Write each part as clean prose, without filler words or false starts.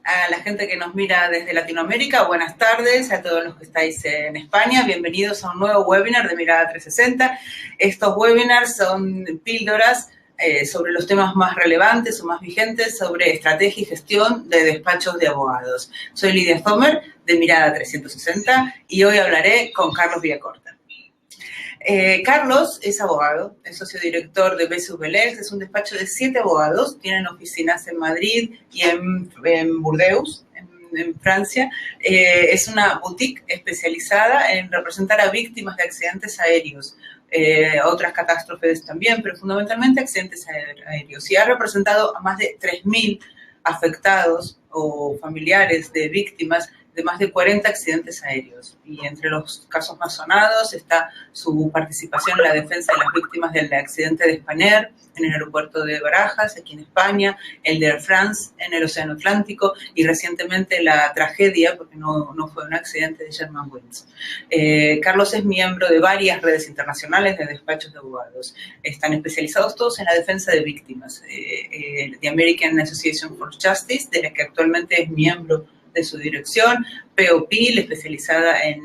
a la gente que nos mira desde Latinoamérica, buenas tardes, a todos los que estáis en España, bienvenidos a un nuevo webinar de Mirada 360. Estos webinars son píldoras sobre los temas más relevantes o más vigentes sobre estrategia y gestión de despachos de abogados. Soy Lidia Sommer, de Mirada 360, y hoy hablaré con Carlos Villacorta. Carlos es abogado, es socio director de Bessus Belex, es un despacho de 7 abogados, tienen oficinas en Madrid y en Burdeos, en Francia. Es una boutique especializada en representar a víctimas de accidentes aéreos, otras catástrofes también, pero fundamentalmente accidentes aéreos. Y ha representado a más de 3.000 afectados o familiares de víctimas de más de 40 accidentes aéreos. Y entre los casos más sonados está su participación en la defensa de las víctimas del accidente de Spanair en el aeropuerto de Barajas, aquí en España, el de Air France en el Océano Atlántico y recientemente la tragedia, porque no fue un accidente, de Germanwings. Carlos es miembro de varias redes internacionales de despachos de abogados. Están especializados todos en la defensa de víctimas. The American Association for Justice, de la que actualmente es miembro de su dirección, POP, especializada en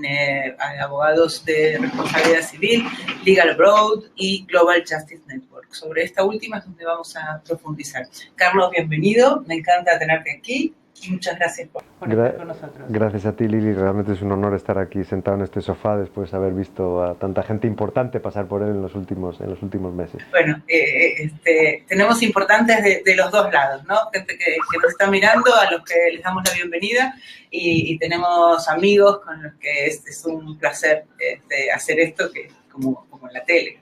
abogados de responsabilidad civil, Legal Abroad y Global Justice Network. Sobre esta última es donde vamos a profundizar. Carlos, bienvenido, me encanta tenerte aquí y muchas gracias por estar con nosotros. Gracias a ti, Lili, realmente es un honor estar aquí sentado en este sofá después de haber visto a tanta gente importante pasar por él en los últimos meses. Bueno, tenemos importantes de los dos lados, ¿no? Gente que nos está mirando, a los que les damos la bienvenida, y tenemos amigos con los que es un placer hacer esto, que como en la tele,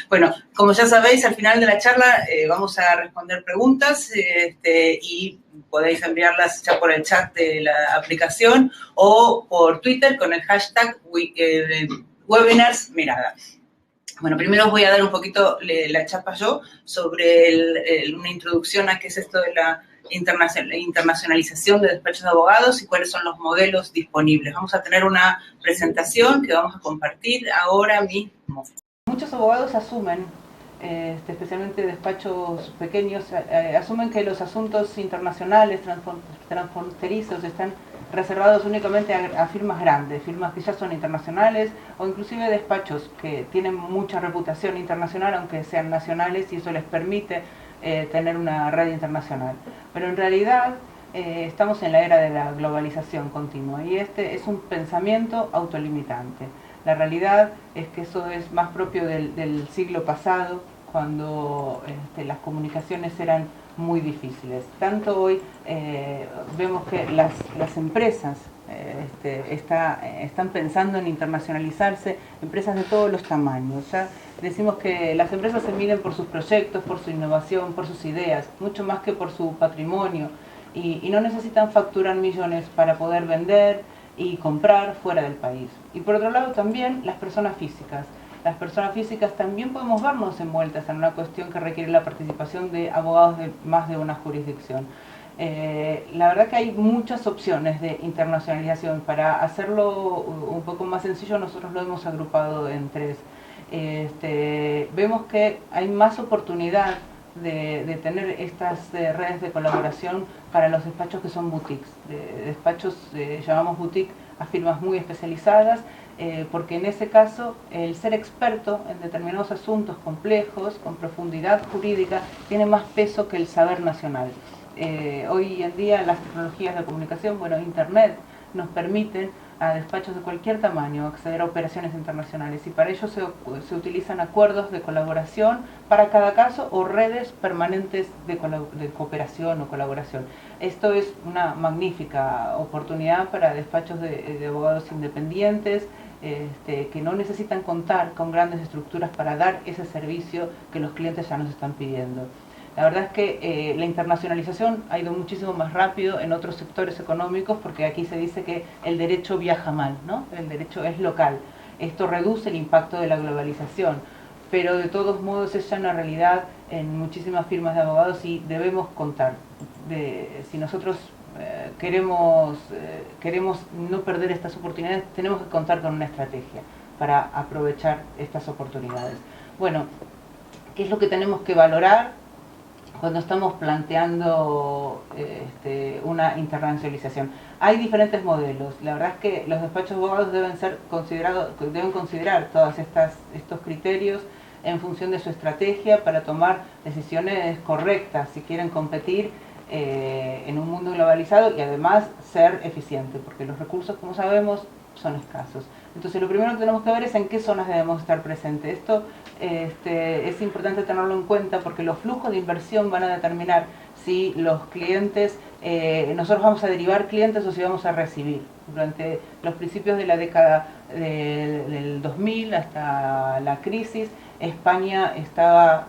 Bueno, como ya sabéis, al final de la charla vamos a responder preguntas y podéis enviarlas ya por el chat de la aplicación o por Twitter con el hashtag Webinars Mirada. Bueno, primero os voy a dar un poquito la chapa yo sobre una introducción a qué es esto de la internacionalización de despachos de abogados y cuáles son los modelos disponibles. Vamos a tener una presentación que vamos a compartir ahora mismo. Muchos abogados asumen, especialmente despachos pequeños, asumen que los asuntos internacionales, transfronterizos, están reservados únicamente a firmas grandes, firmas que ya son internacionales, o inclusive despachos que tienen mucha reputación internacional, aunque sean nacionales, y eso les permite tener una red internacional. Pero en realidad estamos en la era de la globalización continua y este es un pensamiento autolimitante. La realidad es que eso es más propio del siglo pasado, cuando las comunicaciones eran muy difíciles. Tanto hoy vemos que las empresas están pensando en internacionalizarse, empresas de todos los tamaños. Ya decimos que las empresas se miden por sus proyectos, por su innovación, por sus ideas, mucho más que por su patrimonio, y no necesitan facturar millones para poder vender y comprar fuera del país. Y por otro lado también las personas físicas. Las personas físicas también podemos vernos envueltas en una cuestión que requiere la participación de abogados de más de una jurisdicción. La verdad que hay muchas opciones de internacionalización. Para hacerlo un poco más sencillo, nosotros lo hemos agrupado en 3. Vemos que hay más oportunidad de tener estas redes de colaboración para los despachos que son boutiques. Despachos llamamos boutique a firmas muy especializadas, porque en ese caso el ser experto en determinados asuntos complejos, con profundidad jurídica, tiene más peso que el saber nacional. Hoy en día las tecnologías de comunicación, Internet, nos permiten a despachos de cualquier tamaño acceder a operaciones internacionales, y para ello se utilizan acuerdos de colaboración para cada caso o redes permanentes de cooperación o colaboración. Esto es una magnífica oportunidad para despachos de abogados independientes, que no necesitan contar con grandes estructuras para dar ese servicio que los clientes ya nos están pidiendo. La verdad es que la internacionalización ha ido muchísimo más rápido en otros sectores económicos, porque aquí se dice que el derecho viaja mal, ¿no? El derecho es local. Esto reduce el impacto de la globalización, pero de todos modos es ya una realidad en muchísimas firmas de abogados y debemos contar. Si nosotros queremos no perder estas oportunidades, tenemos que contar con una estrategia para aprovechar estas oportunidades. Bueno, ¿qué es lo que tenemos que valorar cuando estamos planteando una internacionalización. Hay diferentes modelos. La verdad es que los despachos de abogados deben considerar todos estos criterios en función de su estrategia para tomar decisiones correctas si quieren competir en un mundo globalizado y además ser eficientes, porque los recursos, como sabemos, son escasos. Entonces lo primero que tenemos que ver es en qué zonas debemos estar presentes. Esto es importante tenerlo en cuenta porque los flujos de inversión van a determinar si los clientes, nosotros vamos a derivar clientes o si vamos a recibir. Durante los principios de la década del 2000 hasta la crisis, España estaba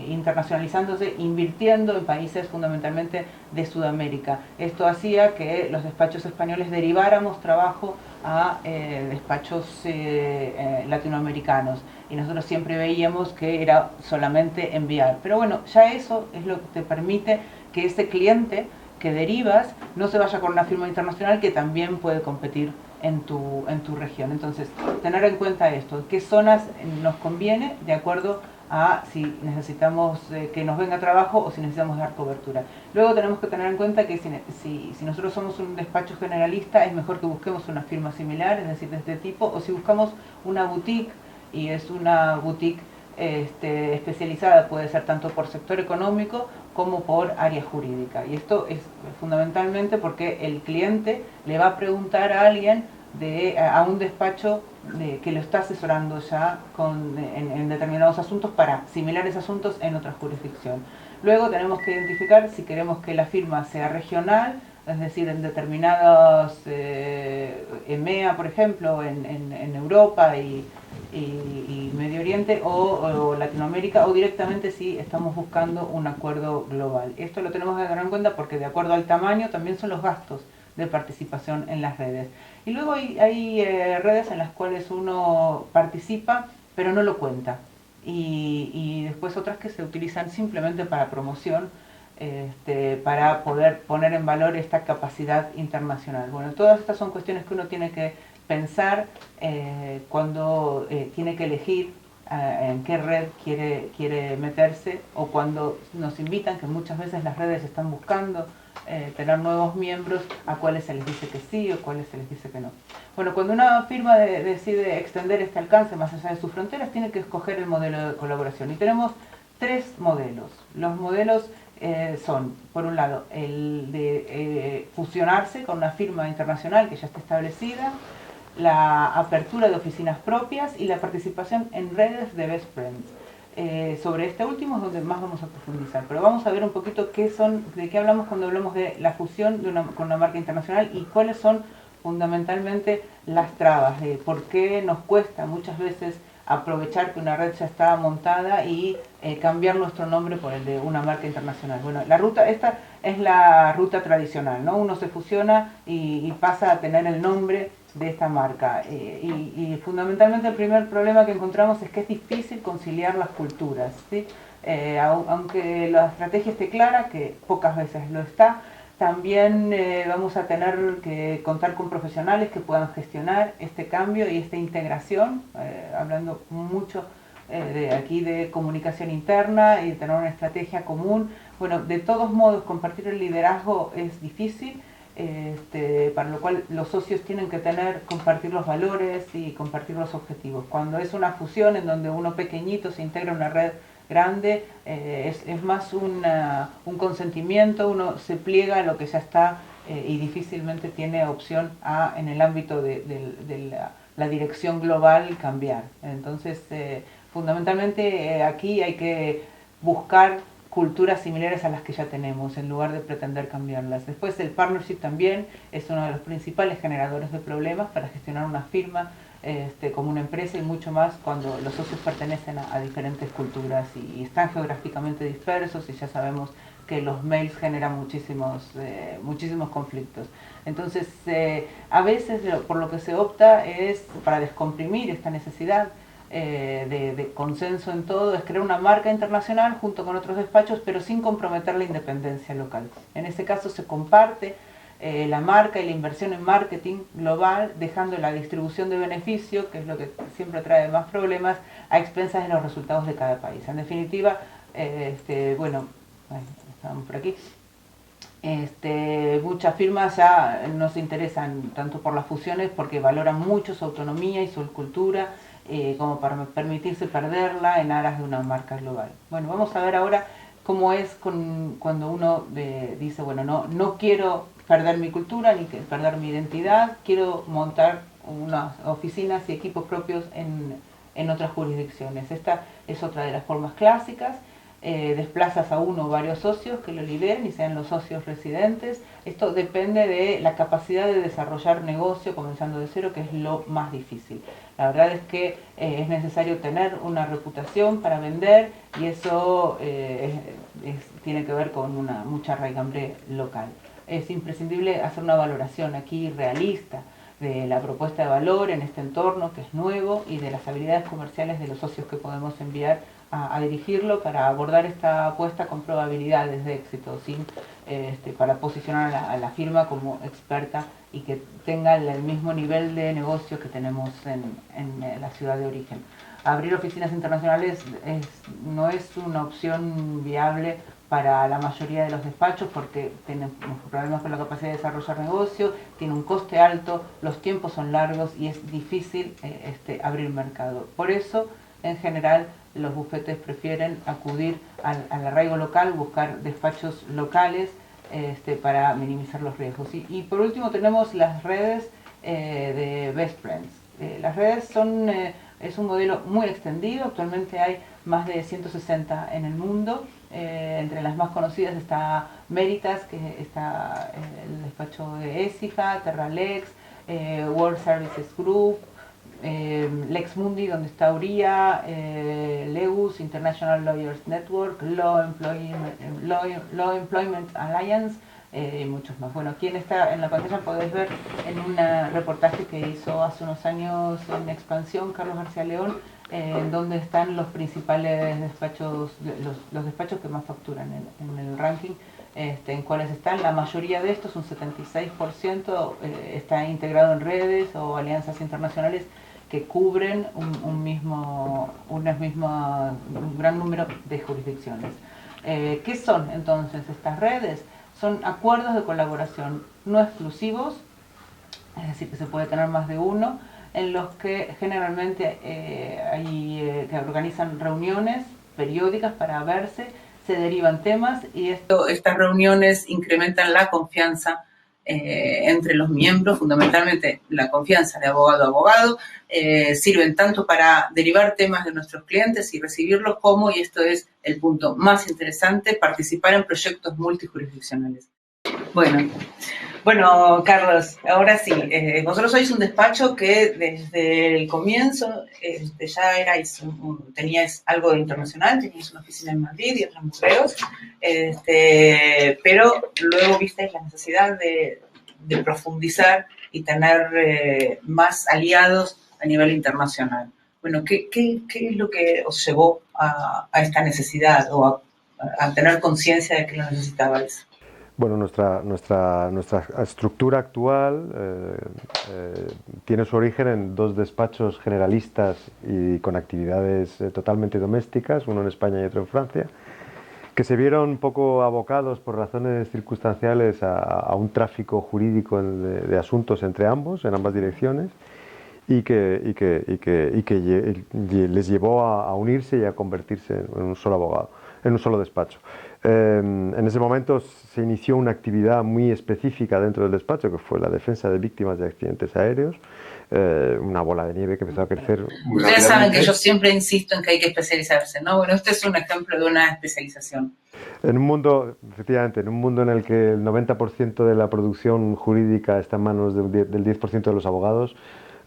internacionalizándose, invirtiendo en países fundamentalmente de Sudamérica. Esto hacía que los despachos españoles deriváramos trabajo a despachos latinoamericanos y nosotros siempre veíamos que era solamente enviar. Pero bueno, ya eso es lo que te permite que ese cliente que derivas no se vaya con una firma internacional que también puede competir en tu región. Entonces, tener en cuenta esto, qué zonas nos conviene de acuerdo a si necesitamos que nos venga trabajo o si necesitamos dar cobertura. Luego tenemos que tener en cuenta que si nosotros somos un despacho generalista, es mejor que busquemos una firma similar, es decir, de este tipo, o si buscamos una boutique, y es una boutique especializada, puede ser tanto por sector económico como por área jurídica. Y esto es fundamentalmente porque el cliente le va a preguntar a alguien a un despacho que lo está asesorando ya en determinados asuntos para similares asuntos en otra jurisdicción. Luego tenemos que identificar si queremos que la firma sea regional, es decir, en determinados EMEA, por ejemplo, en Europa y Medio Oriente o Latinoamérica, o directamente si estamos buscando un acuerdo global. Esto lo tenemos que tener en cuenta porque de acuerdo al tamaño también son los gastos de participación en las redes. Y luego hay redes en las cuales uno participa pero no lo cuenta. Y después otras que se utilizan simplemente para promoción, para poder poner en valor esta capacidad internacional. Bueno, todas estas son cuestiones que uno tiene que pensar cuando tiene que elegir en qué red quiere meterse, o cuando nos invitan, que muchas veces las redes están buscando tener nuevos miembros, a cuáles se les dice que sí o cuáles se les dice que no. Bueno, cuando una firma decide extender este alcance más allá de sus fronteras, tiene que escoger el modelo de colaboración. Y tenemos tres modelos. Los modelos son, por un lado, el de fusionarse con una firma internacional que ya está establecida, la apertura de oficinas propias y la participación en redes de best friends. Sobre este último es donde más vamos a profundizar, pero vamos a ver un poquito de qué hablamos cuando hablamos de la fusión con una marca internacional y cuáles son fundamentalmente las trabas, de por qué nos cuesta muchas veces aprovechar que una red ya está montada y cambiar nuestro nombre por el de una marca internacional. Bueno, esta es la ruta tradicional, ¿no? Uno se fusiona y pasa a tener el nombre de esta marca. Y fundamentalmente el primer problema que encontramos es que es difícil conciliar las culturas, ¿sí? Aunque la estrategia esté clara, que pocas veces lo está, también vamos a tener que contar con profesionales que puedan gestionar este cambio y esta integración, hablando mucho aquí de comunicación interna y de tener una estrategia común. Bueno, de todos modos, compartir el liderazgo es difícil, para lo cual los socios tienen que compartir los valores y compartir los objetivos. Cuando es una fusión en donde uno pequeñito se integra en una red grande, es más un consentimiento, uno se pliega a lo que ya está y difícilmente tiene opción en el ámbito de la dirección global cambiar. Entonces, fundamentalmente aquí hay que buscar culturas similares a las que ya tenemos, en lugar de pretender cambiarlas. Después el partnership también es uno de los principales generadores de problemas para gestionar una firma como una empresa, y mucho más cuando los socios pertenecen a diferentes culturas y están geográficamente dispersos, y ya sabemos que los mails generan muchísimos conflictos. Entonces, a veces por lo que se opta es, para descomprimir esta necesidad de consenso en todo, es crear una marca internacional junto con otros despachos, pero sin comprometer la independencia local. En este caso se comparte la marca y la inversión en marketing global, dejando la distribución de beneficio, que es lo que siempre trae más problemas, a expensas de los resultados de cada país. En definitiva, Bueno, estamos por aquí. Muchas firmas ya nos interesan tanto por las fusiones porque valoran mucho su autonomía y su cultura, como para permitirse perderla en aras de una marca global. Bueno, vamos a ver ahora cómo es cuando uno dice, bueno, no quiero perder mi cultura ni perder mi identidad, quiero montar unas oficinas y equipos propios en otras jurisdicciones. Esta es otra de las formas clásicas. Desplazas a uno o varios socios que lo lideren y sean los socios residentes. Esto depende de la capacidad de desarrollar negocio comenzando de cero, que es lo más difícil. La verdad es que es necesario tener una reputación para vender y eso tiene que ver con mucha raigambre local. Es imprescindible hacer una valoración aquí realista de la propuesta de valor en este entorno que es nuevo y de las habilidades comerciales de los socios que podemos enviar a dirigirlo para abordar esta apuesta con probabilidades de éxito, para posicionar a la firma como experta y que tenga el mismo nivel de negocio que tenemos en la ciudad de origen. Abrir oficinas internacionales no es una opción viable para la mayoría de los despachos porque tienen problemas con la capacidad de desarrollar negocio, tiene un coste alto, los tiempos son largos y es difícil abrir mercado. Por eso, en general, los bufetes prefieren acudir al arraigo local, buscar despachos locales para minimizar los riesgos. Y por último tenemos las redes de Best Friends. Las redes es un modelo muy extendido, actualmente hay más de 160 en el mundo. Entre las más conocidas está Meritas, que está el despacho de Écija, Terralex, World Services Group, Lex Mundi, donde está Uría, Leus, International Lawyers Network, Law Employment Alliance, y muchos más. Bueno, aquí en la pantalla podéis ver en un reportaje que hizo hace unos años en Expansión Carlos García León, donde están los principales despachos, los despachos que más facturan en el ranking, en cuáles están. La mayoría de estos, un 76%, está integrado en redes o alianzas internacionales que cubren un gran número de jurisdicciones. ¿Qué son entonces estas redes? Son acuerdos de colaboración no exclusivos, es decir, que se puede tener más de uno, en los que generalmente que organizan reuniones periódicas para verse, se derivan temas y estas reuniones incrementan la confianza entre los miembros, fundamentalmente la confianza de abogado a abogado, sirven tanto para derivar temas de nuestros clientes y recibirlos como, y esto es el punto más interesante, participar en proyectos multijurisdiccionales. Bueno, Carlos, ahora sí, vosotros sois un despacho que desde el comienzo ya teníais algo de internacional, teníais una oficina en Madrid y otra en Burdeos, pero luego visteis la necesidad de profundizar y tener más aliados a nivel internacional. Bueno, ¿qué es lo que os llevó a esta necesidad o a tener conciencia de que lo necesitabais? Bueno, nuestra estructura actual tiene su origen en dos despachos generalistas y con actividades totalmente domésticas, uno en España y otro en Francia, que se vieron un poco abocados por razones circunstanciales a un tráfico jurídico de asuntos entre ambos, en ambas direcciones, y que les llevó a unirse y a convertirse en un solo abogado, en un solo despacho. En ese momento se inició una actividad muy específica dentro del despacho, que fue la defensa de víctimas de accidentes aéreos, una bola de nieve que empezó a crecer. Ustedes saben que yo siempre insisto en que hay que especializarse, ¿no? Bueno, este es un ejemplo de una especialización. En un mundo, efectivamente, en un mundo en el que el 90% de la producción jurídica está en manos del 10% de los abogados,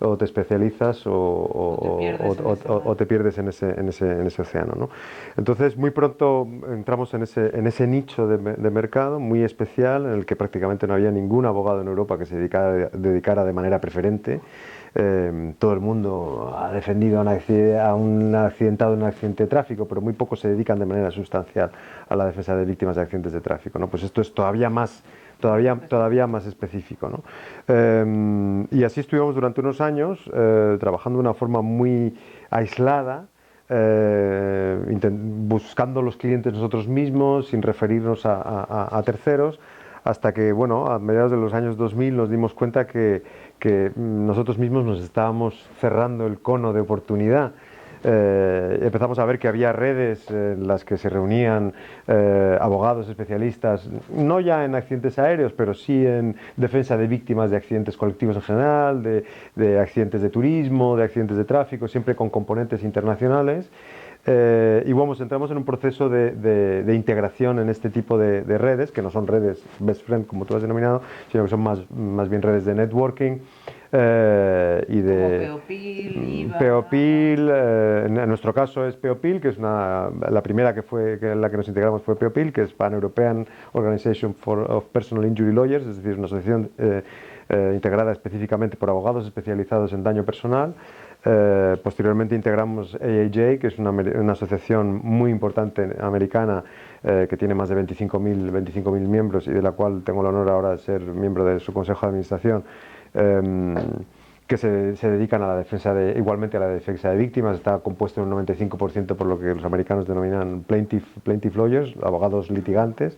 o te especializas o te pierdes en ese océano, ¿no? Entonces, muy pronto entramos en ese nicho de mercado muy especial, en el que prácticamente no había ningún abogado en Europa que se dedicara de manera preferente. Todo el mundo ha defendido a un accidentado en un accidente de tráfico, pero muy pocos se dedican de manera sustancial a la defensa de víctimas de accidentes de tráfico, ¿no? Pues esto es todavía más específico, ¿no? Y así estuvimos durante unos años trabajando de una forma muy aislada, buscando los clientes nosotros mismos, sin referirnos a terceros, hasta que, bueno, a mediados de los años 2000 nos dimos cuenta que nosotros mismos nos estábamos cerrando el cono de oportunidad. Empezamos a ver que había redes en las que se reunían abogados especialistas, no ya en accidentes aéreos, pero sí en defensa de víctimas de accidentes colectivos en general, de accidentes de turismo, de accidentes de tráfico, siempre con componentes internacionales. Y bueno, entramos en un proceso de integración en este tipo de redes, que no son redes best friend como tú has denominado, sino que son más bien redes de networking. Y de como Peopil, IVA. Peopil, en nuestro caso es Peopil, que es la primera en la que nos integramos fue Peopil, que es Pan European Organization of Personal Injury Lawyers, es decir, una asociación integrada específicamente por abogados especializados en daño personal. Posteriormente integramos AAJ, que es una asociación muy importante americana que tiene más de 25.000 miembros y de la cual tengo el honor ahora de ser miembro de su consejo de administración, que se dedican a la defensa igualmente a la defensa de víctimas. Está compuesto en un 95% por lo que los americanos denominan plaintiff lawyers, abogados litigantes.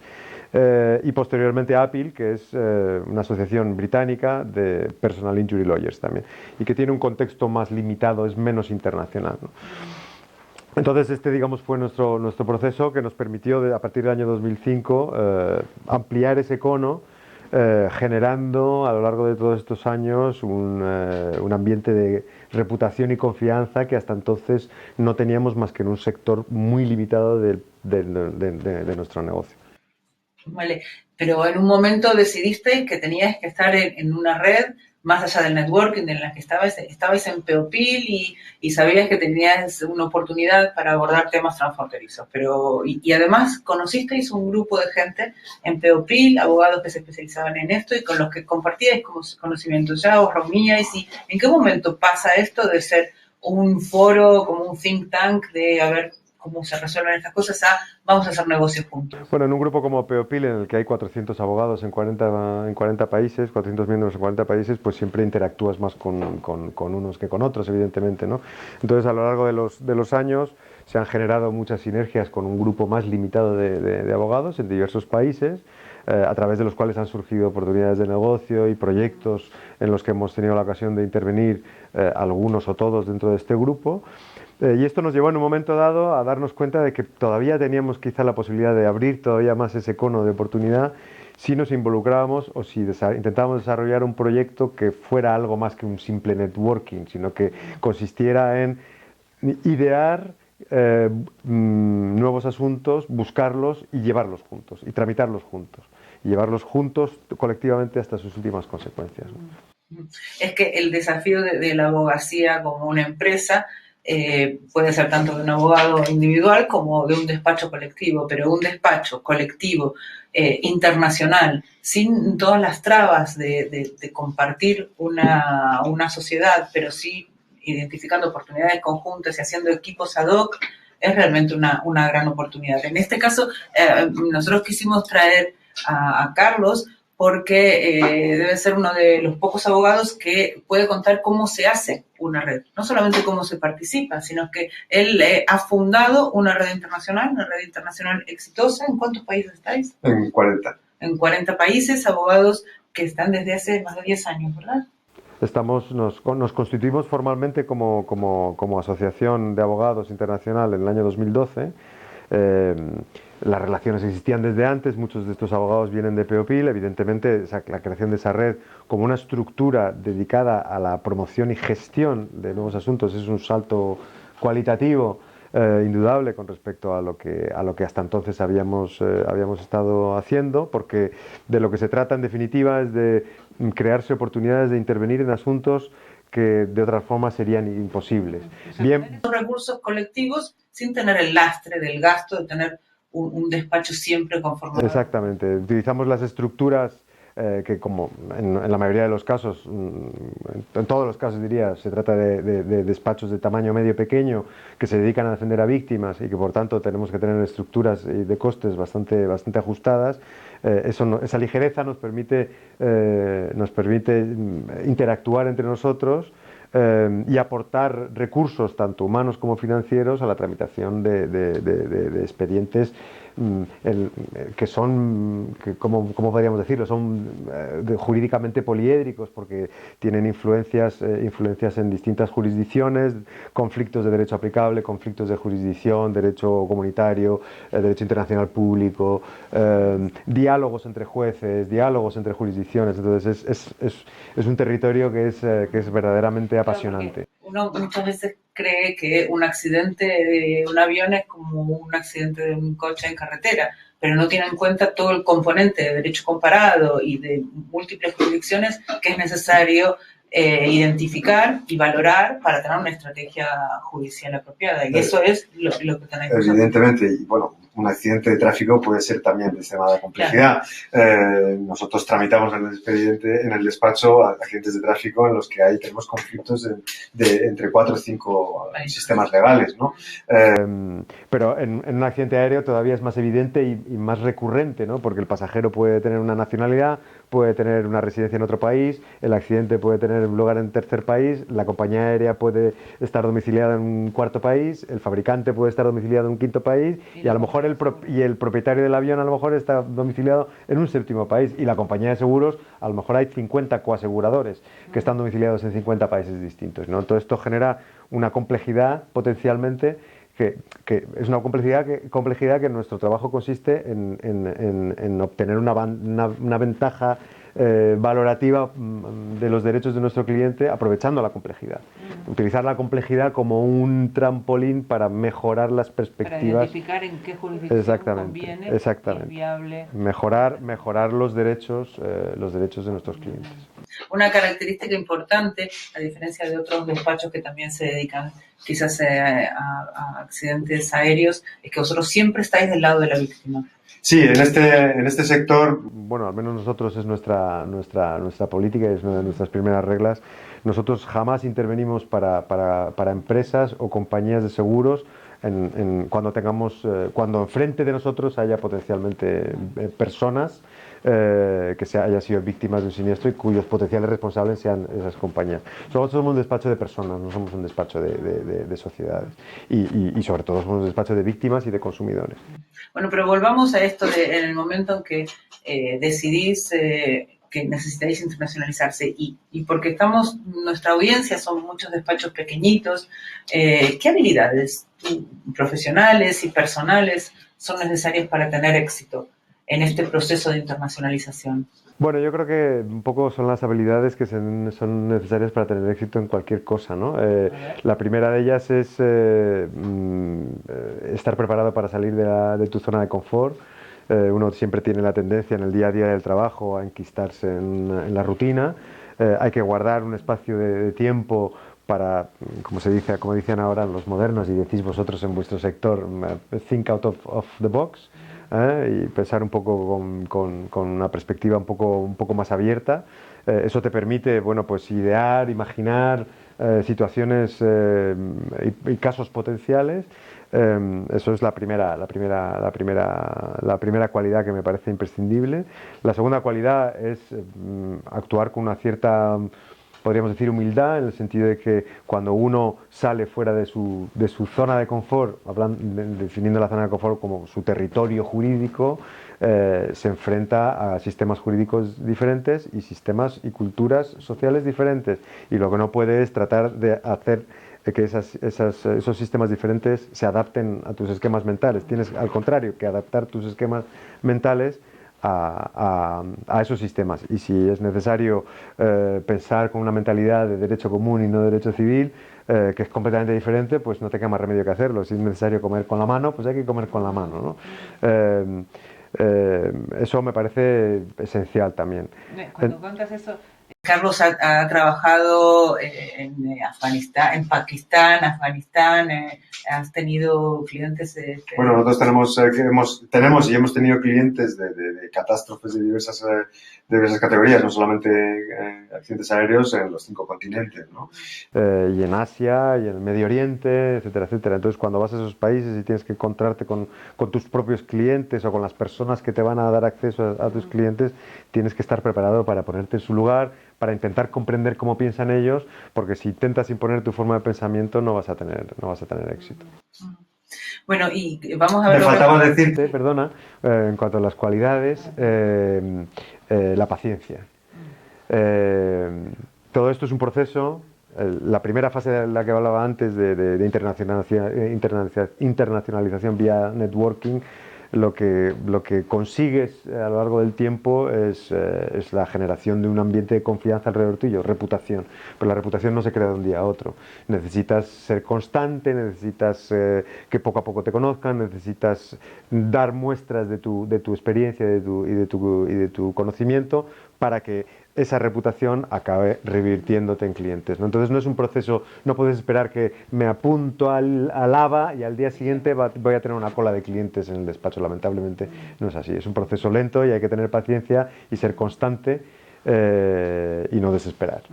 Y posteriormente APIL, que es una asociación británica de Personal Injury Lawyers también, y que tiene un contexto más limitado, es menos internacional, ¿no? Entonces digamos, fue nuestro proceso que nos permitió, a partir del año 2005, ampliar ese cono, generando a lo largo de todos estos años un ambiente de reputación y confianza que hasta entonces no teníamos más que en un sector muy limitado de nuestro negocio. Vale, pero en un momento decidisteis que teníais que estar en una red más allá del networking en la que estabais en Peopil y sabías que tenías una oportunidad para abordar temas transfronterizos, pero y además conocisteis un grupo de gente en Peopil, abogados que se especializaban en esto y con los que compartíais conocimientos, ya os reuníais. ¿Y en qué momento pasa esto de ser un foro, como un think tank, de a ver cómo se resuelven estas cosas, vamos a hacer negocios juntos? Bueno, en un grupo como Peopil, en el que hay 400 abogados en 40 países, 400 miembros en 40 países, pues siempre interactúas más con unos que con otros, evidentemente, ¿no? Entonces, a lo largo de los años se han generado muchas sinergias con un grupo más limitado de abogados en diversos países, a través de los cuales han surgido oportunidades de negocio y proyectos en los que hemos tenido la ocasión de intervenir algunos o todos dentro de este grupo. Y esto nos llevó en un momento dado a darnos cuenta de que todavía teníamos quizá la posibilidad de abrir todavía más ese cono de oportunidad si nos involucrábamos o si intentábamos desarrollar un proyecto que fuera algo más que un simple networking, sino que consistiera en idear nuevos asuntos, buscarlos y llevarlos juntos, y tramitarlos juntos, y llevarlos juntos colectivamente hasta sus últimas consecuencias, ¿no? Es que el desafío de la abogacía como una empresa puede ser tanto de un abogado individual como de un despacho colectivo, pero un despacho colectivo internacional, sin todas las trabas de compartir una sociedad, pero sí identificando oportunidades conjuntas y haciendo equipos ad hoc, es realmente una gran oportunidad. En este caso, nosotros quisimos traer a Carlos porque debe ser uno de los pocos abogados que puede contar cómo se hace una red, no solamente cómo se participa, sino que él ha fundado una red internacional exitosa. ¿En cuántos países estáis? En 40. En 40 países, abogados que están desde hace más de 10 años, ¿verdad? Nos constituimos formalmente como asociación de abogados internacional en el año 2012. Las relaciones existían desde antes, muchos de estos abogados vienen de Peopil, evidentemente la creación de esa red como una estructura dedicada a la promoción y gestión de nuevos asuntos es un salto cualitativo indudable con respecto a lo que hasta entonces habíamos estado haciendo, porque de lo que se trata en definitiva es de crearse oportunidades de intervenir en asuntos que de otra forma serían imposibles. O sea, bien, tener recursos colectivos sin tener el lastre del gasto de tener un despacho siempre conformado. Exactamente, utilizamos las estructuras que como en la mayoría de los casos, en todos los casos diría, se trata de despachos de tamaño medio pequeño que se dedican a defender a víctimas y que por tanto tenemos que tener estructuras de costes bastante ajustadas. Esa ligereza nos permite interactuar entre nosotros y aportar recursos tanto humanos como financieros a la tramitación de expedientes que son, ¿cómo podríamos decirlo? Son jurídicamente poliédricos porque tienen influencias en distintas jurisdicciones, conflictos de derecho aplicable, conflictos de jurisdicción, derecho comunitario, derecho internacional público, diálogos entre jueces, diálogos entre jurisdicciones. Entonces es un territorio que es verdaderamente apasionante. Uno muchas veces cree que un accidente de un avión es como un accidente de un coche en carretera, pero no tiene en cuenta todo el componente de derecho comparado y de múltiples jurisdicciones que es necesario identificar y valorar para tener una estrategia judicial apropiada. Y eso es lo que tenéis que hacer. Evidentemente, y bueno, un accidente de tráfico puede ser también de extremada complejidad. Claro. Nosotros tramitamos en el expediente, en el despacho, accidentes de tráfico en los que tenemos conflictos entre 4 o 5 sistemas legales, ¿no? Pero en un accidente aéreo todavía es más evidente y más recurrente, ¿no? Porque el pasajero puede tener una nacionalidad, puede tener una residencia en otro país, el accidente puede tener lugar en tercer país, la compañía aérea puede estar domiciliada en un cuarto país, el fabricante puede estar domiciliado en un quinto país y a lo mejor el propietario del avión a lo mejor está domiciliado en un séptimo país y la compañía de seguros, a lo mejor hay 50 coaseguradores que están domiciliados en 50 países distintos, ¿no? Todo esto genera una complejidad potencialmente que es una complejidad que nuestro trabajo consiste en obtener una ventaja valorativa de los derechos de nuestro cliente aprovechando la complejidad. Utilizar la complejidad como un trampolín para mejorar las perspectivas. Para identificar en qué jurisdicción conviene y es viable. Mejorar los derechos de nuestros clientes. Una característica importante, a diferencia de otros despachos que también se dedican quizás a accidentes aéreos, es que vosotros siempre estáis del lado de la víctima. Sí, en este sector... Bueno, al menos nosotros es nuestra política y es una de nuestras primeras reglas. Nosotros jamás intervenimos para empresas o compañías de seguros cuando enfrente de nosotros haya potencialmente personas que hayan sido víctimas de un siniestro y cuyos potenciales responsables sean esas compañías. Nosotros somos un despacho de personas, no somos un despacho de sociedades y sobre todo somos un despacho de víctimas y de consumidores. Bueno, pero volvamos a esto en el momento en que decidís que necesitáis internacionalizarse y porque nuestra audiencia son muchos despachos pequeñitos, ¿qué habilidades profesionales y personales son necesarias para tener éxito en este proceso de internacionalización? Bueno, yo creo que un poco son las habilidades que son necesarias para tener éxito en cualquier cosa, ¿no? La primera de ellas es estar preparado para salir de tu zona de confort. Uno siempre tiene la tendencia en el día a día del trabajo a enquistarse en la rutina. Hay que guardar un espacio de tiempo para, como dicen ahora los modernos y decís vosotros en vuestro sector, think out of the box. Y pensar un poco con una perspectiva un poco más abierta. Eso te permite, bueno, pues idear, imaginar situaciones y casos potenciales. Eso es la primera cualidad que me parece imprescindible. La segunda cualidad es actuar con una cierta, podríamos decir, humildad, en el sentido de que cuando uno sale fuera de su zona de confort, definiendo la zona de confort como su territorio jurídico, se enfrenta a sistemas jurídicos diferentes y sistemas y culturas sociales diferentes. Y lo que no puede es tratar de hacer que esos sistemas diferentes se adapten a tus esquemas mentales. Tienes, al contrario, que adaptar tus esquemas mentales a esos sistemas, y si es necesario pensar con una mentalidad de derecho común y no de derecho civil, que es completamente diferente, pues no tenga más remedio que hacerlo. Si es necesario comer con la mano, pues hay que comer con la mano, ¿no? Eso me parece esencial también. Cuando cuentas eso, Carlos ha trabajado en Afganistán, en Pakistán, Afganistán, has tenido clientes... Bueno, nosotros tenemos y hemos tenido clientes de catástrofes de diversas categorías, no solamente accidentes aéreos en los 5 continentes, ¿no? Y en Asia, y en el Medio Oriente, etcétera, etcétera. Entonces, cuando vas a esos países y tienes que encontrarte con tus propios clientes o con las personas que te van a dar acceso a tus clientes, tienes que estar preparado para ponerte en su lugar, para intentar comprender cómo piensan ellos, porque si intentas imponer tu forma de pensamiento no vas a tener éxito. Bueno, y vamos a ver... Me faltaba decirte, perdona, en cuanto a las cualidades, la paciencia. Todo esto es un proceso. La primera fase de la que hablaba antes de internacionalización vía networking, lo que consigues a lo largo del tiempo es la generación de un ambiente de confianza alrededor tuyo, reputación. Pero la reputación no se crea de un día a otro. Necesitas ser constante, necesitas que poco a poco te conozcan, necesitas dar muestras de tu experiencia y de tu conocimiento para que esa reputación acabe revirtiéndote en clientes, ¿no? Entonces no es un proceso, no puedes esperar que me apunto al ABA y al día siguiente voy a tener una cola de clientes en el despacho. Lamentablemente no es así, es un proceso lento y hay que tener paciencia y ser constante y no desesperar.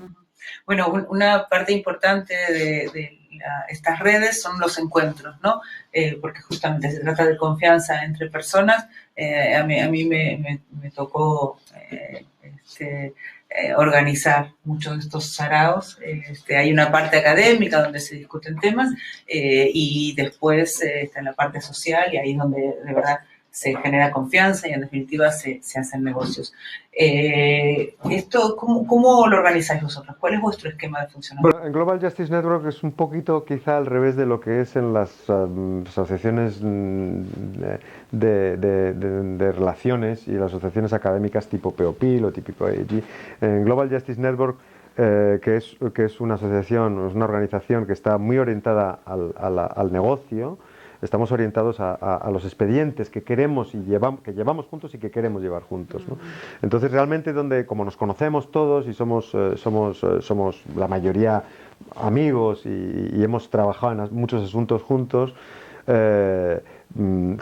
Bueno, una parte importante de estas redes son los encuentros, ¿no? Porque justamente se trata de confianza entre personas. A mí me tocó organizar muchos de estos saraos. Hay una parte académica donde se discuten temas y después está la parte social, y ahí es donde de verdad se genera confianza y en definitiva se hacen negocios. ¿Cómo lo organizáis vosotros? ¿Cuál es vuestro esquema de funcionamiento? Bueno, en Global Justice Network es un poquito quizá al revés de lo que es en las asociaciones de relaciones y las asociaciones académicas tipo POPIL o tipo AAG. En Global Justice Network, que es una asociación, es una organización que está muy orientada al negocio. Estamos orientados a los expedientes que queremos que llevamos juntos y que queremos llevar juntos, ¿no? Entonces realmente como nos conocemos todos y somos la mayoría amigos y hemos trabajado en muchos asuntos juntos,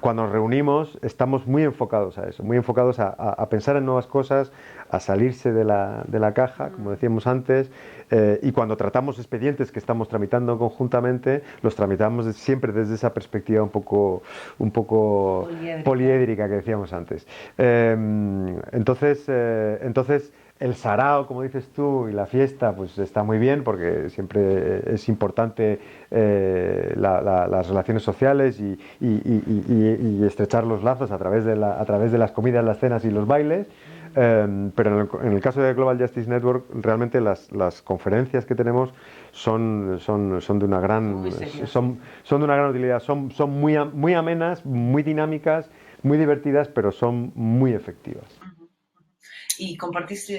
cuando nos reunimos estamos muy enfocados a eso, muy enfocados a pensar en nuevas cosas, a salirse de la caja, como decíamos antes, y cuando tratamos expedientes que estamos tramitando conjuntamente, los tramitamos siempre desde esa perspectiva un poco poliédrica que decíamos antes. Entonces el sarao, como dices tú, y la fiesta, pues está muy bien porque siempre es importante las relaciones sociales y estrechar los lazos a través de las comidas, las cenas y los bailes. Pero en el caso de Global Justice Network, realmente las conferencias que tenemos son de una gran utilidad. Son muy amenas, muy dinámicas, muy divertidas, pero son muy efectivas. ¿Y compartís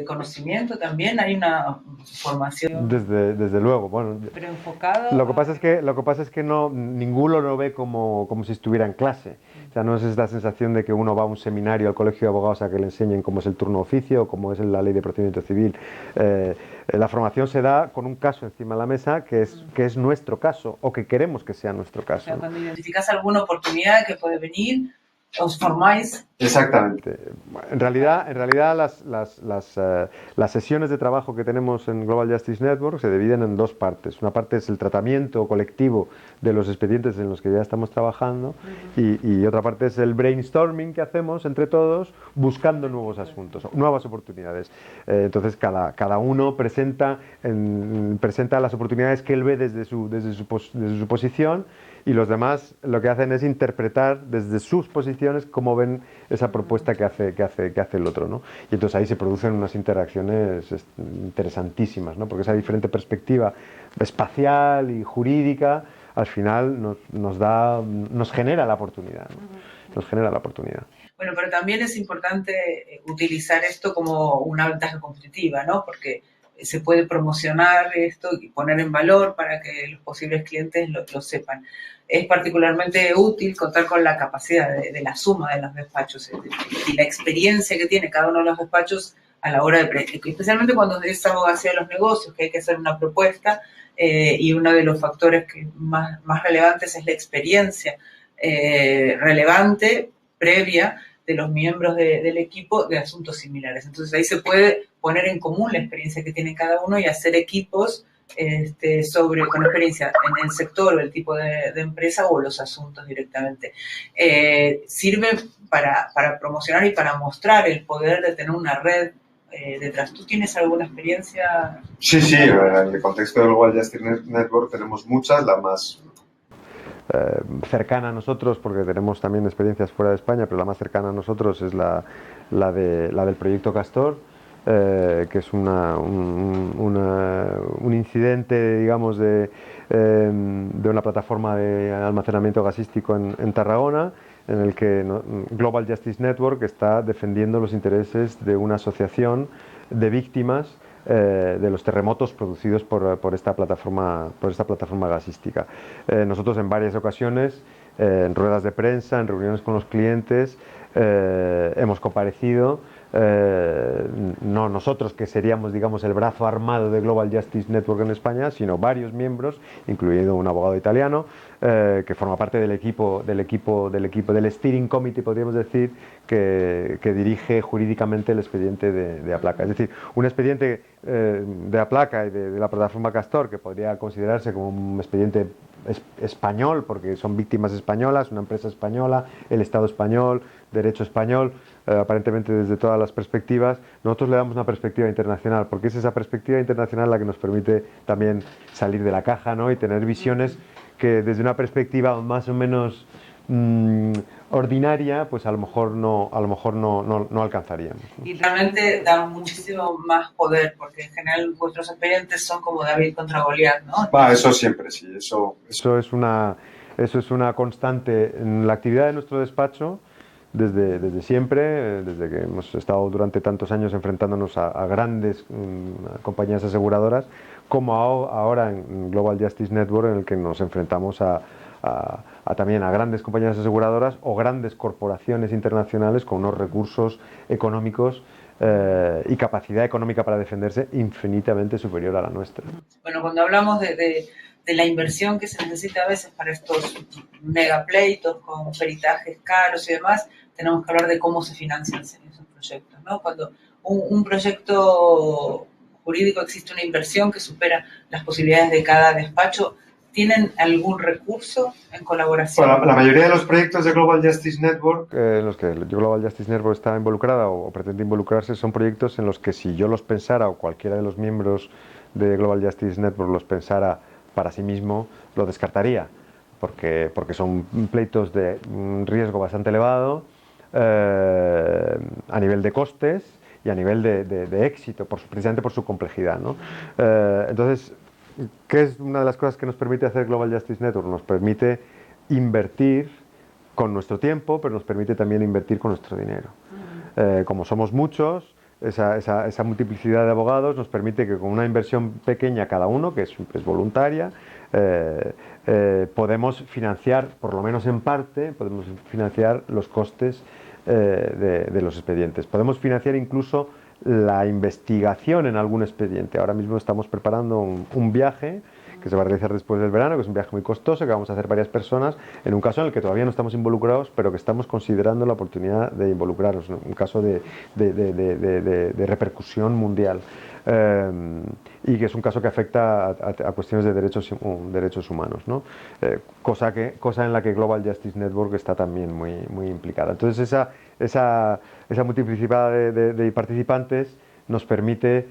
conocimiento también? ¿Hay una formación? Desde luego, bueno. Pero enfocado. Lo que pasa es que ninguno lo ve como si estuviera en clase. O sea, no es esta sensación de que uno va a un seminario al colegio de abogados a que le enseñen cómo es el turno de oficio o cómo es la ley de procedimiento civil. La formación se da con un caso encima de la mesa que es nuestro caso o que queremos que sea nuestro caso. O sea, cuando identificás alguna oportunidad que puede venir, ¿os formáis? Exactamente. En realidad las sesiones de trabajo que tenemos en Global Justice Network se dividen en dos partes. Una parte es el tratamiento colectivo de los expedientes en los que ya estamos trabajando y otra parte es el brainstorming que hacemos entre todos buscando nuevos asuntos, nuevas oportunidades. Entonces cada uno presenta las oportunidades que él ve desde su posición, y los demás lo que hacen es interpretar desde sus posiciones cómo ven esa propuesta que hace el otro, ¿no? Y entonces ahí se producen unas interacciones interesantísimas, ¿no? Porque esa diferente perspectiva espacial y jurídica al final nos genera la oportunidad, ¿no? Nos genera la oportunidad. Bueno, pero también es importante utilizar esto como una ventaja competitiva, ¿no? Porque se puede promocionar esto y poner en valor para que los posibles clientes lo sepan. Es particularmente útil contar con la capacidad de la suma de los despachos y la experiencia que tiene cada uno de los despachos a la hora especialmente cuando es abogacía de los negocios, que hay que hacer una propuesta y uno de los factores más relevantes es la experiencia relevante, previa, de los miembros del equipo de asuntos similares. Entonces ahí se puede poner en común la experiencia que tiene cada uno y hacer equipos con experiencia en el sector o el tipo de empresa o los asuntos directamente. Sirve para promocionar y para mostrar el poder de tener una red detrás. ¿Tú tienes alguna experiencia? Sí, sí, en el contexto del Global Justice Network tenemos muchas, la más cercana a nosotros, porque tenemos también experiencias fuera de España, pero la más cercana a nosotros es la del proyecto Castor, que es un incidente, digamos, de una plataforma de almacenamiento gasístico en Tarragona, en el que Global Justice Network está defendiendo los intereses de una asociación de víctimas de los terremotos producidos por esta plataforma gasística. Nosotros en varias ocasiones, en ruedas de prensa, en reuniones con los clientes, hemos comparecido, no nosotros que seríamos, digamos, el brazo armado de Global Justice Network en España, sino varios miembros, incluido un abogado italiano, que forma parte del steering committee, podríamos decir, que dirige jurídicamente el expediente de Aplaca. Es decir, un expediente de Aplaca y de la plataforma Castor, que podría considerarse como un expediente español, porque son víctimas españolas, una empresa española, el Estado español, derecho español, aparentemente desde todas las perspectivas. Nosotros le damos una perspectiva internacional, porque es esa perspectiva internacional la que nos permite también salir de la caja, ¿no? Y tener visiones que desde una perspectiva más o menos ordinaria, pues a lo mejor no alcanzaríamos, ¿no? Y realmente da muchísimo más poder, porque en general vuestros expedientes son como David contra Goliat, ¿no? Eso siempre, sí, eso es una constante en la actividad de nuestro despacho desde siempre, desde que hemos estado durante tantos años enfrentándonos a grandes compañías aseguradoras, como ahora en Global Justice Network, en el que nos enfrentamos también a grandes compañías aseguradoras o grandes corporaciones internacionales con unos recursos económicos y capacidad económica para defenderse infinitamente superior a la nuestra. Bueno, cuando hablamos de la inversión que se necesita a veces para estos megapleitos con peritajes caros y demás, tenemos que hablar de cómo se financian esos proyectos, ¿no? Cuando un proyecto jurídico existe una inversión que supera las posibilidades de cada despacho, ¿tienen algún recurso en colaboración? Bueno, la mayoría de los proyectos de Global Justice Network en los que Global Justice Network está involucrada o pretende involucrarse son proyectos en los que si yo los pensara o cualquiera de los miembros de Global Justice Network los pensara para sí mismo, lo descartaría, porque son pleitos de riesgo bastante elevado a nivel de costes y a nivel de éxito, precisamente por su complejidad, ¿no? Entonces, ¿qué es una de las cosas que nos permite hacer Global Justice Network? Nos permite invertir con nuestro tiempo, pero nos permite también invertir con nuestro dinero. Como somos muchos, esa multiplicidad de abogados nos permite que con una inversión pequeña cada uno, que es voluntaria, podemos financiar, por lo menos en parte, podemos financiar los costes de los expedientes. Podemos financiar incluso la investigación en algún expediente. Ahora mismo estamos preparando un viaje que se va a realizar después del verano, que es un viaje muy costoso, que vamos a hacer varias personas, en un caso en el que todavía no estamos involucrados, pero que estamos considerando la oportunidad de involucrarnos, ¿no? Un caso de repercusión mundial, y que es un caso que afecta a cuestiones de derechos humanos, ¿no? Cosa en la que Global Justice Network está también muy implicada. Entonces esa multiplicidad de participantes nos permite,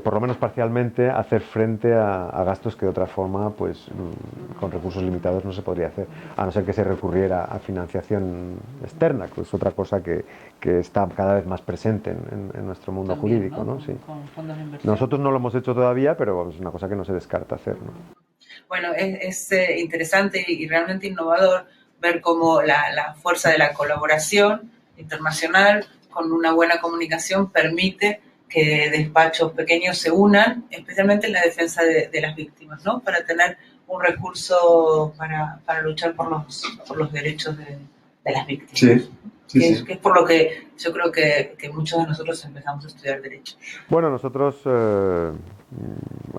por lo menos parcialmente, hacer frente a gastos que de otra forma, pues con recursos limitados no se podría hacer, a no ser que se recurriera a financiación externa, que es otra cosa que está cada vez más presente en nuestro mundo también, jurídico, ¿no? Sí. Con fondos de inversión. Nosotros no lo hemos hecho todavía, pero es una cosa que no se descarta hacer, ¿no? Bueno, es interesante y realmente innovador ver cómo la fuerza de la colaboración internacional con una buena comunicación permite que despachos pequeños se unan, especialmente en la defensa de las víctimas, ¿no? Para tener un recurso para luchar por los derechos de las víctimas. Sí. Que es por lo que yo creo que muchos de nosotros empezamos a estudiar Derecho. Bueno, nosotros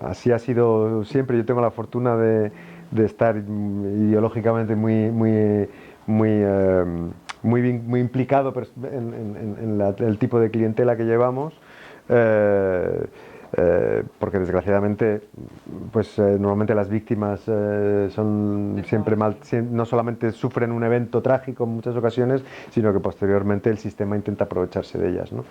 así ha sido siempre. Yo tengo la fortuna de estar ideológicamente muy implicado en el tipo de clientela que llevamos. porque desgraciadamente pues normalmente las víctimas son siempre no solamente sufren un evento trágico en muchas ocasiones, sino que posteriormente el sistema intenta aprovecharse de ellas, ¿no?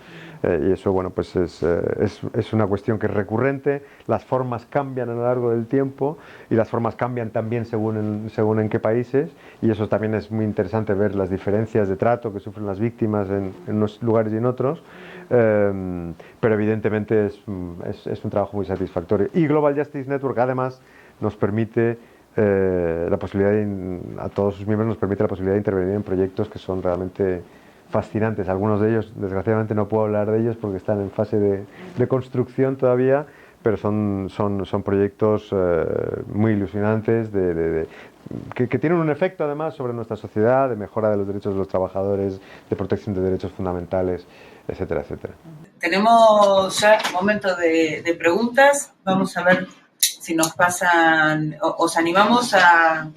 Y eso, bueno, pues es una cuestión que es recurrente. Las formas cambian a lo largo del tiempo y las formas cambian también según en qué países, y eso también es muy interesante, ver las diferencias de trato que sufren las víctimas en unos lugares y en otros. Pero evidentemente es un trabajo muy satisfactorio. Y Global Justice Network además nos permite la posibilidad a todos sus miembros nos permite la posibilidad de intervenir en proyectos que son realmente fascinantes. Algunos de ellos, desgraciadamente no puedo hablar de ellos porque están en fase de construcción todavía, pero son proyectos muy ilusionantes que tienen un efecto además sobre nuestra sociedad, de mejora de los derechos de los trabajadores, de protección de derechos fundamentales, etcétera, etcétera. Tenemos ya momento de preguntas. Vamos a ver si nos pasan, os animamos a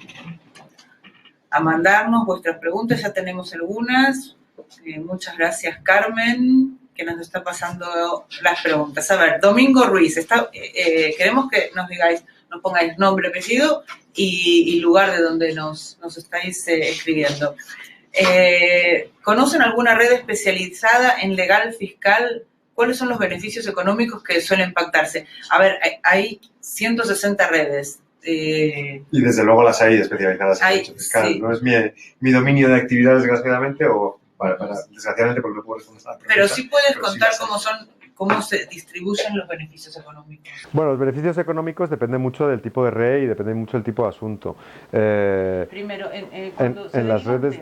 mandarnos vuestras preguntas. Ya tenemos algunas. Muchas gracias, Carmen, que nos está pasando las preguntas. A ver, Domingo Ruiz, queremos que nos pongáis nombre, apellido y lugar de donde nos estáis escribiendo. ¿Conocen alguna red especializada en legal fiscal? ¿Cuáles son los beneficios económicos que suelen pactarse? A ver, hay 160 redes. Y desde luego las hay especializadas en derecho fiscal. Sí. No es mi dominio de actividad, desgraciadamente, o desgraciadamente porque no puedo responder a la pregunta. Pero sí puedes contar cómo se distribuyen los beneficios económicos. Bueno, los beneficios económicos dependen mucho del tipo de red y depende mucho del tipo de asunto. Primero, en las redes,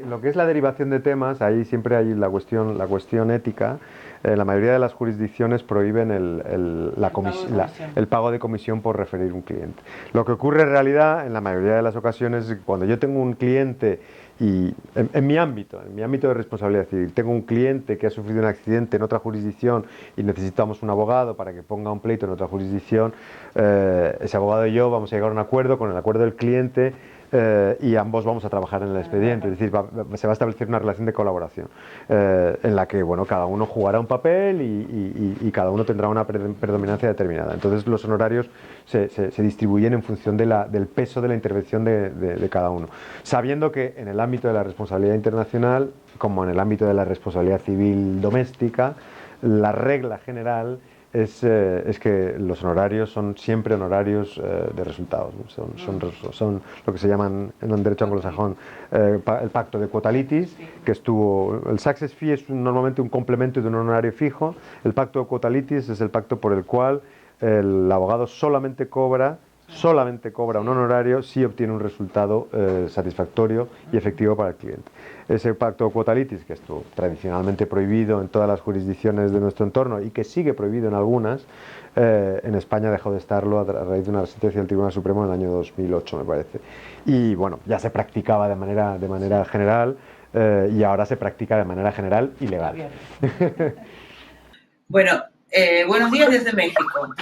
lo que es la derivación de temas, ahí siempre hay la cuestión ética. La mayoría de las jurisdicciones prohíben el pago de comisión por referir un cliente. Lo que ocurre en realidad, en la mayoría de las ocasiones, es que cuando yo tengo un cliente y en mi ámbito de responsabilidad civil, tengo un cliente que ha sufrido un accidente en otra jurisdicción y necesitamos un abogado para que ponga un pleito en otra jurisdicción, ese abogado y yo vamos a llegar a un acuerdo con el acuerdo del cliente. Y ambos vamos a trabajar en el expediente, es decir, se va a establecer una relación de colaboración en la que, bueno, cada uno jugará un papel y cada uno tendrá una predominancia determinada. Entonces los honorarios se distribuyen en función del peso de la intervención de cada uno, sabiendo que en el ámbito de la responsabilidad internacional, como en el ámbito de la responsabilidad civil doméstica, la regla general es que los honorarios son siempre honorarios de resultados, ¿no? Son lo que se llaman en el derecho anglosajón el pacto de quota litis, que estuvo. El success fee es normalmente un complemento de un honorario fijo. El pacto de quota litis es el pacto por el cual el abogado solamente cobra un honorario si obtiene un resultado satisfactorio y efectivo para el cliente. Ese pacto de quota litis, que estuvo tradicionalmente prohibido en todas las jurisdicciones de nuestro entorno y que sigue prohibido en algunas, en España dejó de estarlo a raíz de una sentencia del Tribunal Supremo en el año 2008, me parece. Y bueno, ya se practicaba de manera general y ahora se practica de manera general y legal. Bueno, buenos días desde México.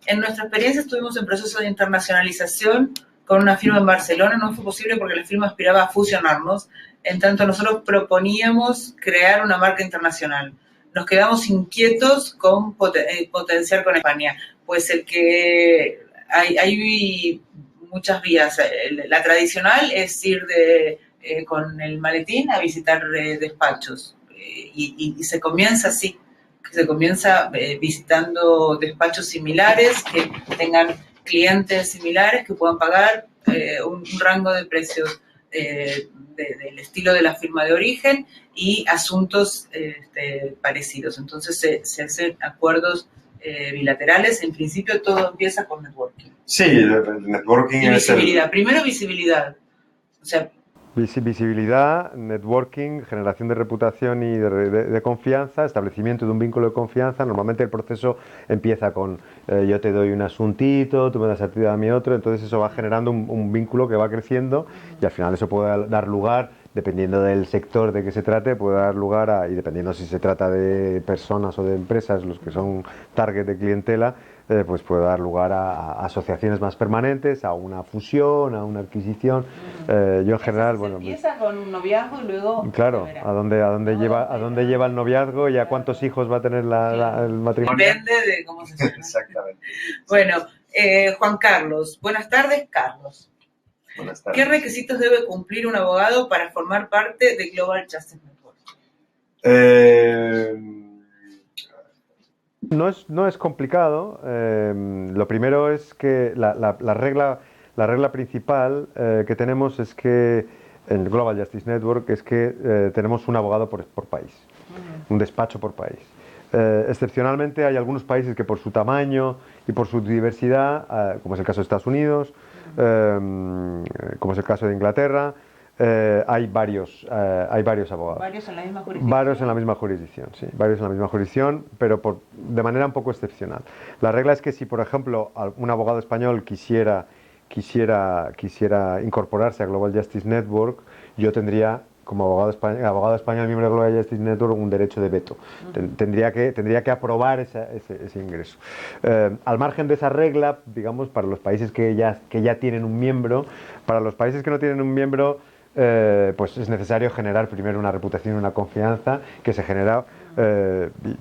En nuestra experiencia estuvimos en proceso de internacionalización con una firma en Barcelona. No fue posible porque la firma aspiraba a fusionarnos. En tanto, nosotros proponíamos crear una marca internacional. Nos quedamos inquietos con potenciar con España. Pues hay muchas vías. La tradicional es ir con el maletín a visitar despachos. Y se comienza así. Se comienza visitando despachos similares, que tengan clientes similares, que puedan pagar un rango de precios del estilo de la firma de origen y asuntos parecidos. Entonces se hacen acuerdos bilaterales. En principio todo empieza con networking. Sí, el networking y visibilidad. Primero visibilidad. O sea, visibilidad, networking, generación de reputación y de confianza, establecimiento de un vínculo de confianza. Normalmente el proceso empieza con yo te doy un asuntito, tú me das a ti, a mí otro, entonces eso va generando un vínculo que va creciendo y al final eso puede dar lugar dependiendo del sector de que se trate, puede dar lugar a, y dependiendo si se trata de personas o de empresas, los que son target de clientela, pues puede dar lugar a asociaciones más permanentes, a una fusión, a una adquisición. Yo en general, bueno, empieza con un noviazgo y luego claro, a dónde lleva el noviazgo y a cuántos hijos va a tener el matrimonio. Depende de cómo se llama. Exactamente. Bueno, Juan Carlos, buenas tardes, Carlos. Buenas tardes. ¿Qué requisitos debe cumplir un abogado para formar parte de Global Justice Network? No es complicado. Lo primero es que la regla principal que tenemos es que en el Global Justice Network es que tenemos un abogado por país, un despacho por país. Excepcionalmente hay algunos países que por su tamaño y por su diversidad, como es el caso de Estados Unidos, como es el caso de Inglaterra, hay varios abogados. Varios en la misma jurisdicción. Varios en la misma jurisdicción, sí. Varios en la misma jurisdicción, pero de manera un poco excepcional. La regla es que si, por ejemplo, un abogado español quisiera incorporarse a Global Justice Network, yo tendría, como abogado español miembro de Global Justice Network, un derecho de veto. Tendría que aprobar ese ingreso. Al margen de esa regla, digamos, para los países que ya tienen un miembro, para los países que no tienen un miembro, pues es necesario generar primero una reputación y una confianza que se genera.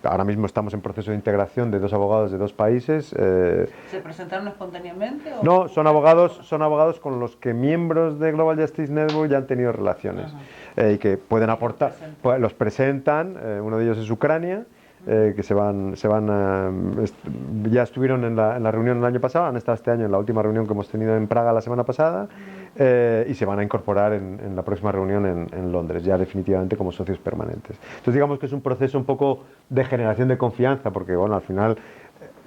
Ahora mismo estamos en proceso de integración de dos abogados de dos países. ¿Se presentaron espontáneamente? No, son abogados con los que miembros de Global Justice Network ya han tenido relaciones y que pueden aportar. Los presentan, uno de ellos es Ucrania. Que ya estuvieron en la reunión el año pasado, han estado este año en la última reunión que hemos tenido en Praga la semana pasada, y se van a incorporar en la próxima reunión en Londres, ya definitivamente como socios permanentes. Entonces digamos que es un proceso un poco de generación de confianza, porque bueno, al final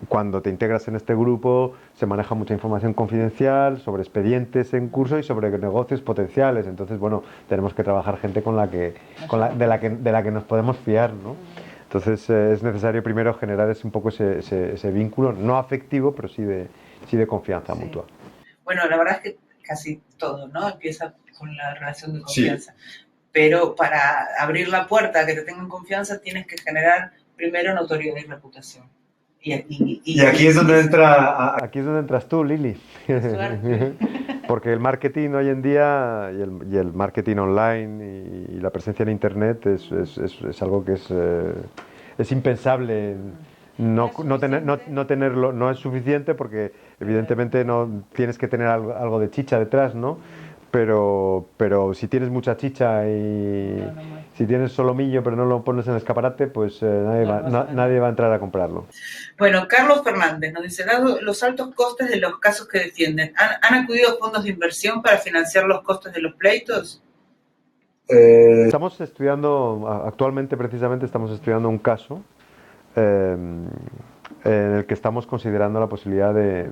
cuando te integras en este grupo se maneja mucha información confidencial sobre expedientes en curso y sobre negocios potenciales. Entonces bueno, tenemos que trabajar gente de la que nos podemos fiar, ¿no? Entonces es necesario primero generar un poco ese vínculo, no afectivo, pero sí de confianza mutua. Bueno, la verdad es que casi todo, ¿no? Empieza con la relación de confianza. Sí. Pero para abrir la puerta a que te tengan confianza tienes que generar primero notoriedad y reputación. Y aquí es donde Aquí es donde entras tú, Lili. Porque el marketing hoy en día y el marketing online y la presencia en internet es algo que es impensable. No tenerlo no es suficiente porque evidentemente no tienes que tener algo de chicha detrás, ¿no? Pero si tienes mucha chicha y si tienes solomillo pero no lo pones en el escaparate, pues nadie va a entrar a comprarlo. Bueno, Carlos Fernández nos dice, dado los altos costes de los casos que defienden, ¿han acudido fondos de inversión para financiar los costes de los pleitos? Estamos estudiando, actualmente precisamente estamos estudiando un caso en el que estamos considerando la posibilidad de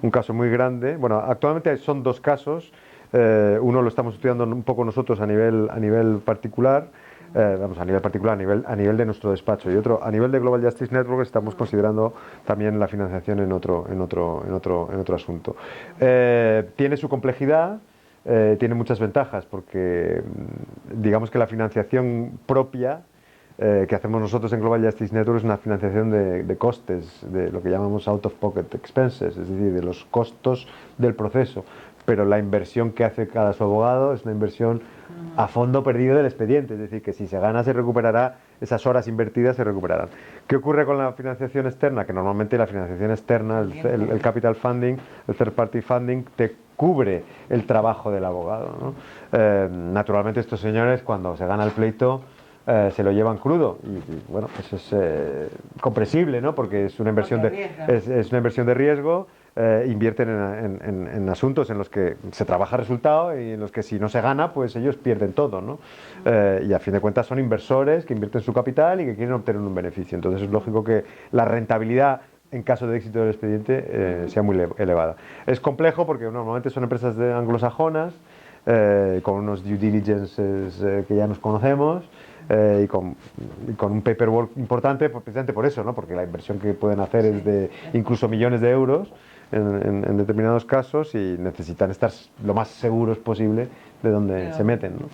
un caso muy grande. Bueno, actualmente son dos casos. Uno lo estamos estudiando un poco nosotros a nivel particular, a nivel de nuestro despacho, y otro a nivel de Global Justice Network. Estamos considerando también la financiación en otro asunto. Tiene su complejidad. Tiene muchas ventajas porque digamos que la financiación propia que hacemos nosotros en Global Justice Network es una financiación de costes, de lo que llamamos out of pocket expenses, es decir, de los costos del proceso, pero la inversión que hace cada su abogado es una inversión a fondo perdido del expediente, es decir, que si se gana se recuperará, esas horas invertidas se recuperarán. ¿Qué ocurre con la financiación externa? Que normalmente la financiación externa, el capital funding, el third party funding, te cubre el trabajo del abogado, ¿no? Naturalmente estos señores cuando se gana el pleito se lo llevan crudo y bueno, eso es comprensible, ¿no? Porque es una inversión de riesgo. Invierten en asuntos en los que se trabaja resultado y en los que si no se gana, pues ellos pierden todo, ¿no? Y a fin de cuentas son inversores que invierten su capital y que quieren obtener un beneficio. Entonces es lógico que la rentabilidad en caso de éxito del expediente sea muy elevada. Es complejo porque normalmente son empresas anglosajonas con unos due diligences que ya nos conocemos. Y con un paperwork importante, precisamente por eso, ¿no? Porque la inversión que pueden hacer es de incluso millones de euros en determinados casos y necesitan estar lo más seguros posible de donde se meten, ¿no?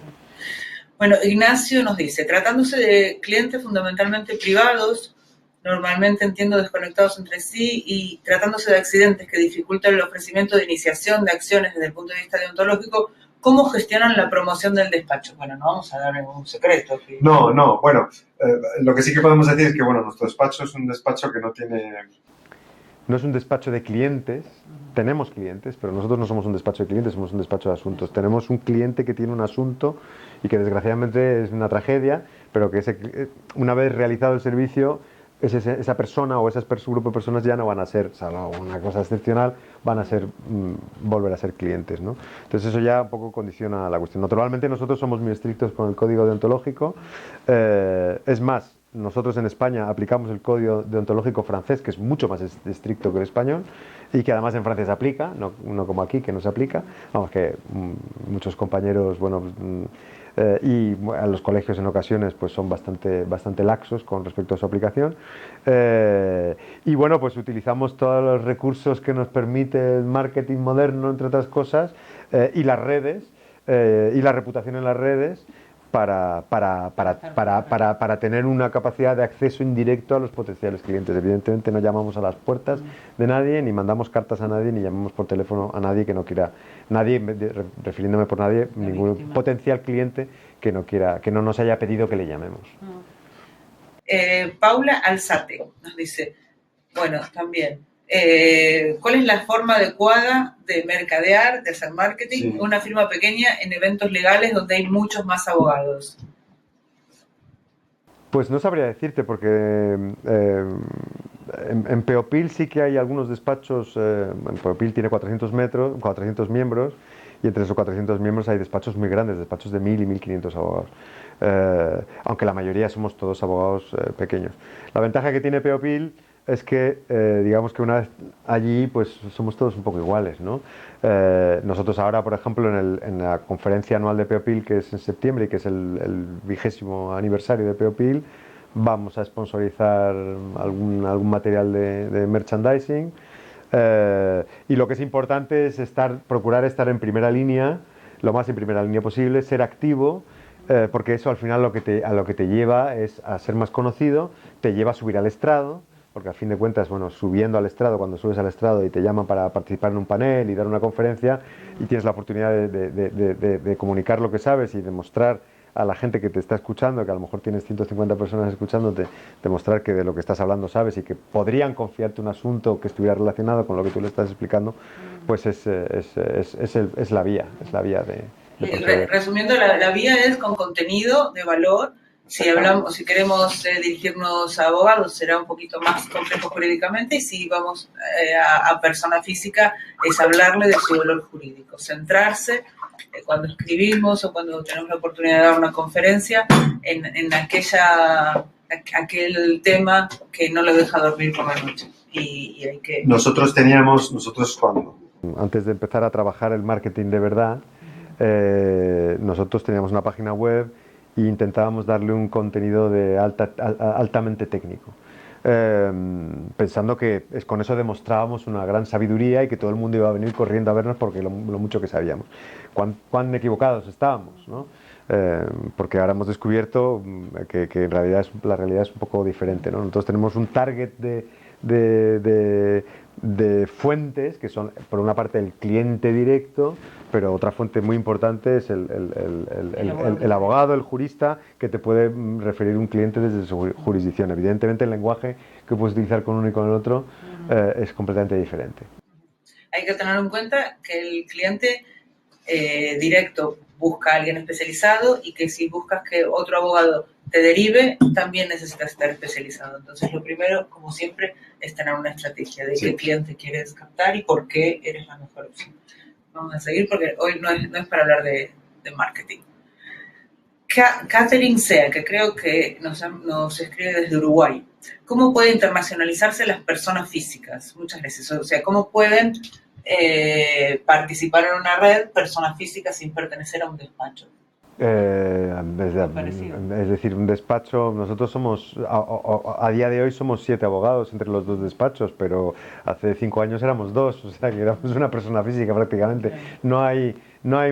Bueno, Ignacio nos dice, tratándose de clientes fundamentalmente privados, normalmente entiendo desconectados entre sí, y tratándose de accidentes que dificultan el ofrecimiento de iniciación de acciones desde el punto de vista deontológico, ¿cómo gestionan la promoción del despacho? Bueno, no vamos a dar ningún secreto. No, bueno, lo que sí que podemos decir es que, bueno, nuestro despacho es un despacho que no tiene... No es un despacho de clientes, tenemos clientes, pero nosotros no somos un despacho de clientes, somos un despacho de asuntos. Tenemos un cliente que tiene un asunto y que desgraciadamente es una tragedia, pero que una vez realizado el servicio, esa persona o ese grupo de personas ya no van a ser, salvo una cosa excepcional, van a ser, volver a ser clientes, ¿no? Entonces eso ya un poco condiciona la cuestión. Naturalmente nosotros somos muy estrictos con el código deontológico, es más, nosotros en España aplicamos el código deontológico francés, que es mucho más estricto que el español, y que además en Francia se aplica, no como aquí, que no se aplica. Vamos, que muchos compañeros, bueno, y a los colegios en ocasiones pues son bastante laxos con respecto a su aplicación. Y bueno, pues utilizamos todos los recursos que nos permite el marketing moderno, entre otras cosas, y las redes, y la reputación en las redes, para tener una capacidad de acceso indirecto a los potenciales clientes. Evidentemente no llamamos a las puertas de nadie, ni mandamos cartas a nadie, ni llamamos por teléfono a nadie que no quiera, refiriéndome por nadie, ningún potencial cliente que no nos haya pedido que le llamemos. Paula Alzate nos dice, bueno, también, ¿cuál es la forma adecuada de mercadear, de hacer marketing, una firma pequeña en eventos legales donde hay muchos más abogados? Pues no sabría decirte, porque en Peopil sí que hay algunos despachos. Peopil tiene 400 miembros, y entre esos 400 miembros hay despachos muy grandes, despachos de 1.000 y 1.500 abogados. Aunque la mayoría somos todos abogados pequeños. La ventaja que tiene Peopil es que, digamos que una vez allí, pues somos todos un poco iguales, ¿no? Nosotros ahora, por ejemplo, en la conferencia anual de Peopil, que es en septiembre y que es el 20º aniversario de Peopil, vamos a sponsorizar algún material de merchandising. Y lo que es importante es procurar estar en primera línea, lo más en primera línea posible, ser activo, porque eso al final a lo que te lleva es a ser más conocido, te lleva a subir al estrado, porque al fin de cuentas, bueno, subiendo al estrado, cuando subes al estrado y te llaman para participar en un panel y dar una conferencia, y tienes la oportunidad de comunicar lo que sabes y demostrar a la gente que te está escuchando, que a lo mejor tienes 150 personas escuchándote, demostrar que de lo que estás hablando sabes y que podrían confiarte un asunto que estuviera relacionado con lo que tú le estás explicando, pues es la vía de proceder. Resumiendo, la vía es con contenido de valor. Si queremos dirigirnos a abogados, será un poquito más complejo jurídicamente, y si vamos a persona física, es hablarle de su valor jurídico, centrarse cuando escribimos o cuando tenemos la oportunidad de dar una conferencia en aquel tema que no lo deja dormir por la noche. Y hay que... Nosotros cuando... Antes de empezar a trabajar el marketing de verdad, nosotros teníamos una página web e intentábamos darle un contenido altamente técnico, pensando que con eso demostrábamos una gran sabiduría y que todo el mundo iba a venir corriendo a vernos porque lo mucho que sabíamos. ¿Cuán equivocados estábamos, ¿no? Porque ahora hemos descubierto que en realidad la realidad es un poco diferente, ¿no? Nosotros tenemos un target de fuentes que son, por una parte, el cliente directo, pero otra fuente muy importante es el abogado, el jurista, que te puede referir un cliente desde su jurisdicción. Evidentemente el lenguaje que puedes utilizar con uno y con el otro es completamente diferente. Hay que tener en cuenta que el cliente directo busca a alguien especializado, y que si buscas que otro abogado te derive, también necesitas estar especializado. Entonces, lo primero, como siempre, es tener una estrategia de qué cliente quieres captar y por qué eres la mejor opción. Vamos a seguir porque hoy no es para hablar de marketing. Catherine Sea, que creo que nos escribe desde Uruguay. ¿Cómo pueden internacionalizarse las personas físicas? Muchas gracias. O sea, ¿cómo pueden participar en una red personas físicas sin pertenecer a un despacho? Es decir, un despacho, nosotros somos, a día de hoy somos 7 abogados entre los dos despachos, pero hace 5 años éramos 2, o sea que éramos una persona física prácticamente. No hay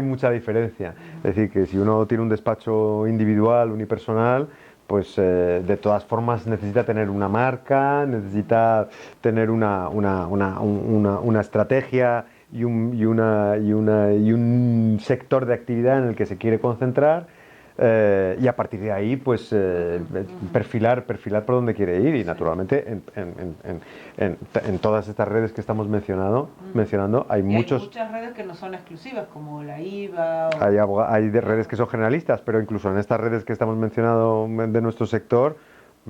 mucha diferencia. Es decir, que si uno tiene un despacho individual, unipersonal, pues de todas formas necesita tener una marca, necesita tener una estrategia y un sector de actividad en el que se quiere concentrar, y a partir de ahí pues perfilar por dónde quiere ir, y naturalmente en todas estas redes que estamos mencionando hay muchas redes que no son exclusivas, como la IVA hay redes que son generalistas, pero incluso en estas redes que estamos mencionando de nuestro sector,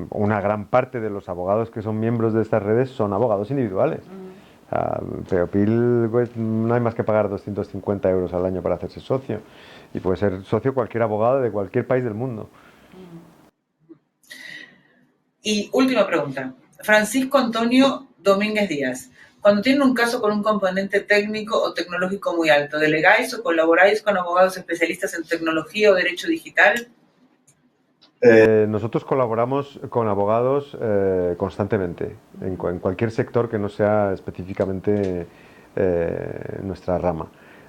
una gran parte de los abogados que son miembros de estas redes son abogados individuales. Peopil, pues, no hay más que pagar 250 euros al año para hacerse socio, y puede ser socio cualquier abogado de cualquier país del mundo. Y última pregunta, Francisco Antonio Domínguez Díaz: cuando tienen un caso con un componente técnico o tecnológico muy alto, ¿delegáis o colaboráis con abogados especialistas en tecnología o derecho digital? Nosotros colaboramos con abogados constantemente, en cualquier sector que no sea específicamente nuestra rama.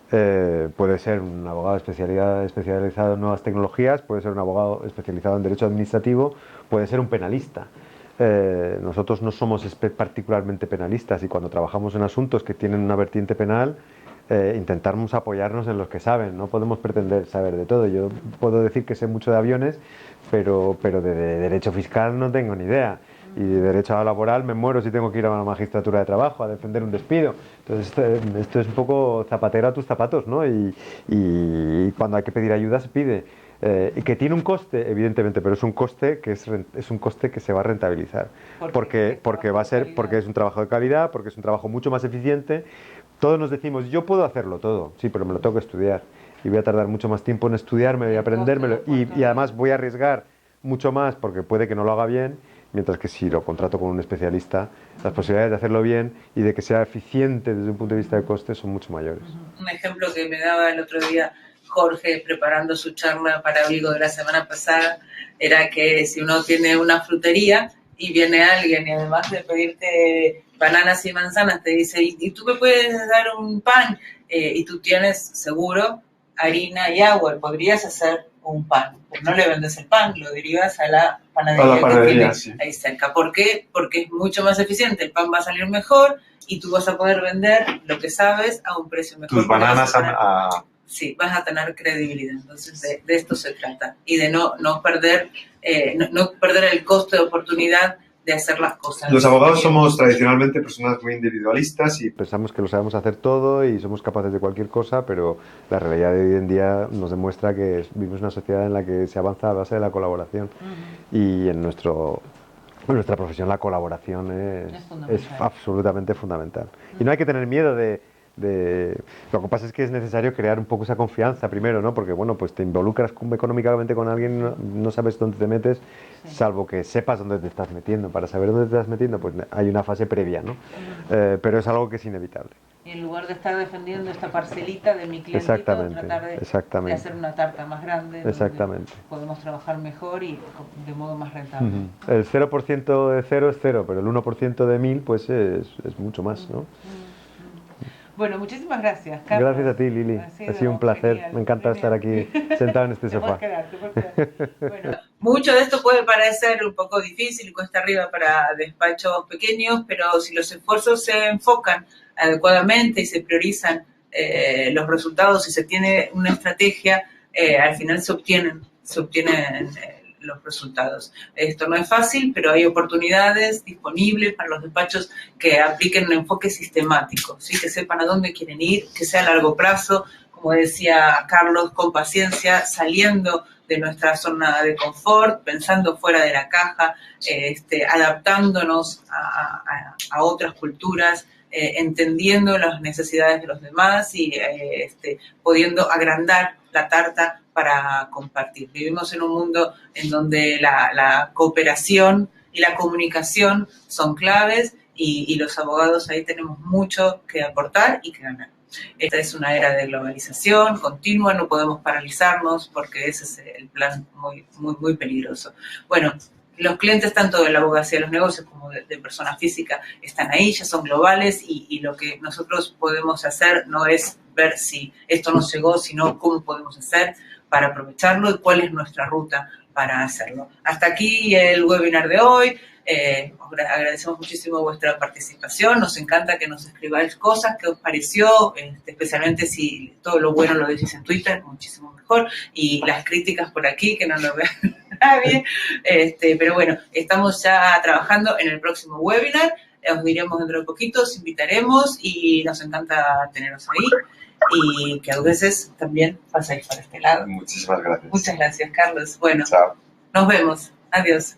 Puede ser un abogado especializado en nuevas tecnologías, puede ser un abogado especializado en derecho administrativo, puede ser un penalista. Nosotros no somos particularmente penalistas, y cuando trabajamos en asuntos que tienen una vertiente penal, intentamos apoyarnos en los que saben. No podemos pretender saber de todo. Yo puedo decir que sé mucho de aviones, pero de derecho fiscal no tengo ni idea, y de derecho laboral me muero si tengo que ir a una magistratura de trabajo a defender un despido. Entonces esto es un poco zapatero a tus zapatos, ¿no? Y cuando hay que pedir ayuda se pide, y que tiene un coste, evidentemente, pero es un coste que es un coste que se va a rentabilizar, porque es un trabajo de calidad, porque es un trabajo mucho más eficiente. Todos nos decimos, yo puedo hacerlo todo, sí, pero me lo tengo que estudiar, y voy a tardar mucho más tiempo en estudiarme, voy a aprendérmelo, y además voy a arriesgar mucho más porque puede que no lo haga bien, mientras que si lo contrato con un especialista, las posibilidades de hacerlo bien y de que sea eficiente desde un punto de vista de costes son mucho mayores. Un ejemplo que me daba el otro día Jorge, preparando su charla para Vigo de la semana pasada, era que si uno tiene una frutería y viene alguien y además de pedirte bananas y manzanas te dice, ¿y tú me puedes dar un pan? Y tú tienes seguro harina y agua, podrías hacer un pan, pero no le vendes el pan, lo derivas a la panadería, sí, ahí cerca. ¿Por qué? Porque es mucho más eficiente, el pan va a salir mejor y tú vas a poder vender lo que sabes a un precio mejor. Tus bananas sí, vas a tener credibilidad. Entonces de esto se trata, y de no perder el costo de oportunidad de hacer las cosas. Los abogados somos tradicionalmente personas muy individualistas y pensamos que lo sabemos hacer todo y somos capaces de cualquier cosa, pero la realidad de hoy en día nos demuestra que vivimos en una sociedad en la que se avanza a base de la colaboración. Y en nuestra profesión la colaboración es absolutamente fundamental. Y no hay que tener miedo lo que pasa es que es necesario crear un poco esa confianza primero, ¿no? Porque bueno, pues te involucras económicamente con alguien, no sabes dónde te metes, salvo que sepas dónde te estás metiendo. Para saber dónde te estás metiendo, pues hay una fase previa, ¿no? Pero es algo que es inevitable. Y en lugar de estar defendiendo esta parcelita de mi clientito, tratar de hacer una tarta más grande, exactamente, donde podemos trabajar mejor y de modo más rentable. El 0% de cero es cero, pero el 1% de 1000 pues es mucho más, ¿no? Bueno, muchísimas gracias, Carlos. Gracias a ti, Lili. Ha sido un placer. Genial, me encanta estar aquí sentado en este sofá. Te puedes quedar. Bueno. Mucho de esto puede parecer un poco difícil y cuesta arriba para despachos pequeños, pero si los esfuerzos se enfocan adecuadamente y se priorizan los resultados y se tiene una estrategia, al final se obtienen los resultados. Esto no es fácil, pero hay oportunidades disponibles para los despachos que apliquen un enfoque sistemático, ¿sí? Que sepan a dónde quieren ir, que sea a largo plazo, como decía Carlos, con paciencia, saliendo de nuestra zona de confort, pensando fuera de la caja, adaptándonos a otras culturas, entendiendo las necesidades de los demás y pudiendo agrandar la tarta para compartir. Vivimos en un mundo en donde la cooperación y la comunicación son claves, y los abogados ahí tenemos mucho que aportar y que ganar. Esta es una era de globalización continua, no podemos paralizarnos porque ese es el plan muy peligroso. Bueno, los clientes tanto de la abogacía de los negocios como de personas físicas están ahí, ya son globales y lo que nosotros podemos hacer no es ver si esto nos llegó, sino cómo podemos hacer para aprovecharlo y cuál es nuestra ruta para hacerlo. Hasta aquí el webinar de hoy. Agradecemos muchísimo vuestra participación, nos encanta que nos escribáis cosas, qué os pareció, especialmente si todo lo bueno lo decís en Twitter, muchísimo mejor, y las críticas por aquí, que no lo vean nadie, pero bueno, estamos ya trabajando en el próximo webinar, os diremos dentro de poquito, os invitaremos y nos encanta teneros ahí y que a veces también pasáis para este lado. Muchísimas gracias. Muchas gracias, Carlos. Bueno, chao. Nos vemos. Adiós.